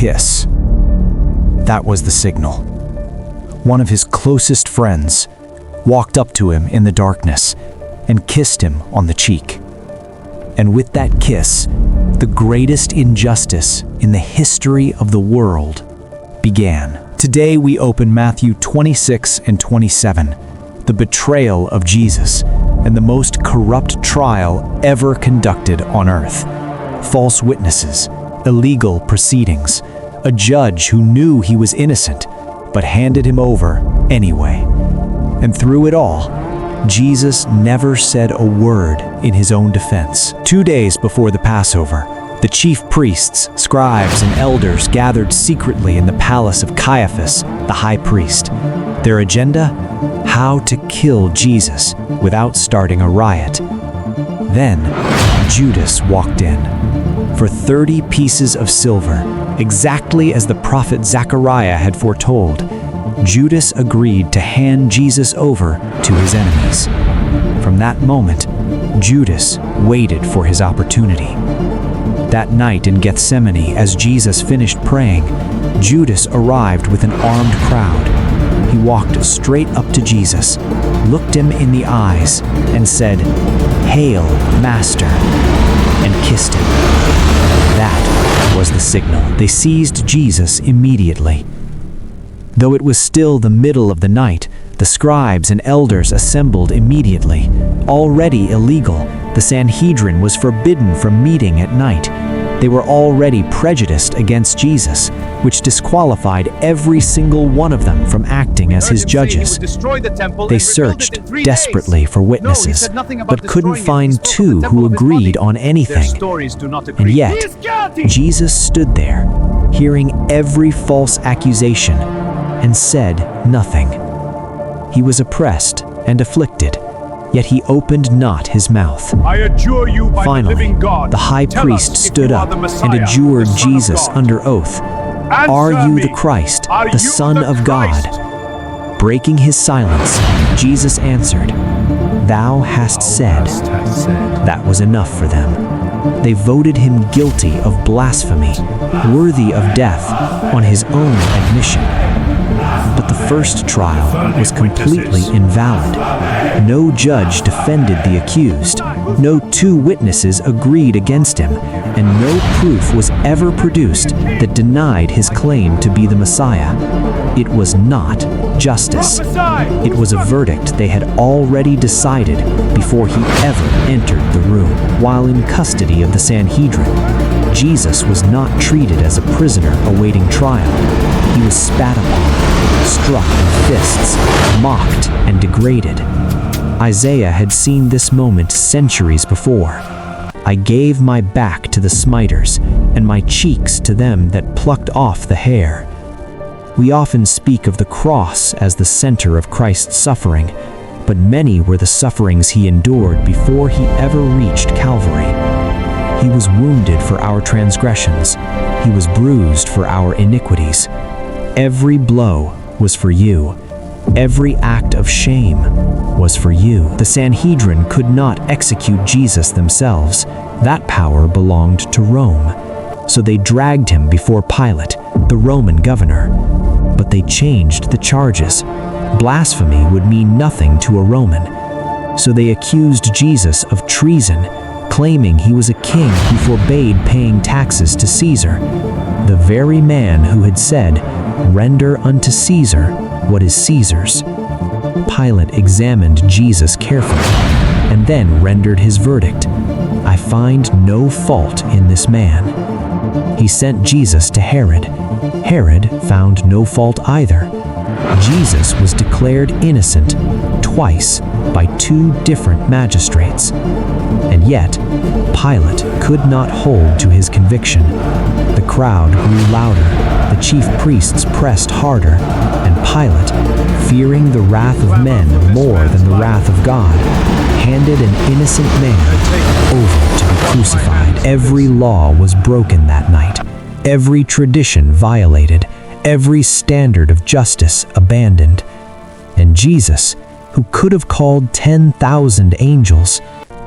kiss. That was the signal. One of his closest friends walked up to him in the darkness and kissed him on the cheek. And with that kiss, the greatest injustice in the history of the world began. Today we open Matthew 26 and 27, the betrayal of Jesus and the most corrupt trial ever conducted on earth. False witnesses, illegal proceedings, a judge who knew he was innocent but handed him over anyway. And through it all, Jesus never said a word in his own defense. 2 days before the Passover, the chief priests, scribes, and elders gathered secretly in the palace of Caiaphas, the high priest. Their agenda? How to kill Jesus without starting a riot. Then, Judas walked in. For 30 pieces of silver, exactly as the prophet Zechariah had foretold, Judas agreed to hand Jesus over to his enemies. From that moment, Judas waited for his opportunity. That night in Gethsemane, as Jesus finished praying, Judas arrived with an armed crowd. He walked straight up to Jesus, looked him in the eyes, and said, "Hail, Master," and kissed him. That was the signal. They seized Jesus immediately. Though it was still the middle of the night, the scribes and elders assembled immediately. Already illegal, the Sanhedrin was forbidden from meeting at night. They were already prejudiced against Jesus, which disqualified every single one of them from acting as his judges. They searched desperately for witnesses, but couldn't find two who agreed on anything. And yet, Jesus stood there, hearing every false accusation, and said nothing. He was oppressed and afflicted, yet he opened not his mouth. I adjure you by Finally, the living God, the high priest stood up and adjured Jesus under oath, "Are you the Christ, the Son of God?" Breaking his silence, Jesus answered, "Thou hast said." That was enough for them. They voted him guilty of blasphemy, worthy of death, on his own admission. But the first trial was completely invalid. No judge defended the accused, no two witnesses agreed against him, and no proof was ever produced that denied his claim to be the Messiah. It was not justice. It was a verdict they had already decided before he ever entered the room. While in custody of the Sanhedrin, Jesus was not treated as a prisoner awaiting trial. He was spat upon, struck with fists, mocked, and degraded. Isaiah had seen this moment centuries before. "I gave my back to the smiters, and my cheeks to them that plucked off the hair." We often speak of the cross as the center of Christ's suffering, but many were the sufferings he endured before he ever reached Calvary. He was wounded for our transgressions. He was bruised for our iniquities. Every blow was for you. Every act of shame was for you. The Sanhedrin could not execute Jesus themselves. That power belonged to Rome. So they dragged him before Pilate, the Roman governor. But they changed the charges. Blasphemy would mean nothing to a Roman. So they accused Jesus of treason, claiming he was a king who forbade paying taxes to Caesar, the very man who had said, "Render unto Caesar what is Caesar's." Pilate examined Jesus carefully and then rendered his verdict, "I find no fault in this man." He sent Jesus to Herod. Herod found no fault either. Jesus was declared innocent twice by two different magistrates. And yet, Pilate could not hold to his conviction. The crowd grew louder, the chief priests pressed harder, and Pilate, fearing the wrath of men more than the wrath of God, handed an innocent man over to be crucified. Every law was broken that night, every tradition violated, every standard of justice abandoned. And Jesus, who could have called 10,000 angels,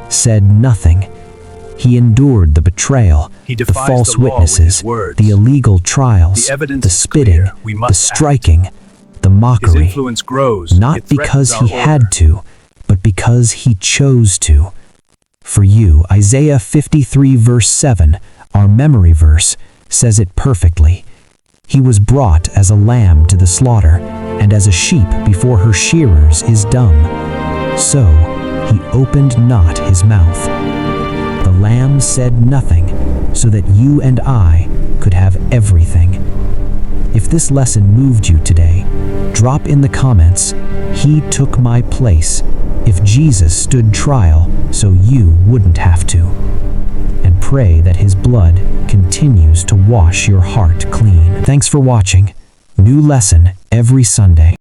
said nothing. He endured the betrayal, The false witnesses, the illegal trials, the spitting, the striking, the mockery, not because he had to, but because he chose to. For you, Isaiah 53 verse 7, our memory verse, says it perfectly. He was brought as a lamb to the slaughter, and as a sheep before her shearers is dumb. So he opened not his mouth. The lamb said nothing, so that you and I could have everything. If this lesson moved you today, drop in the comments, "He took my place," if Jesus stood trial so you wouldn't have to. And pray that his blood continues to wash your heart clean. Thanks for watching. New lesson every Sunday.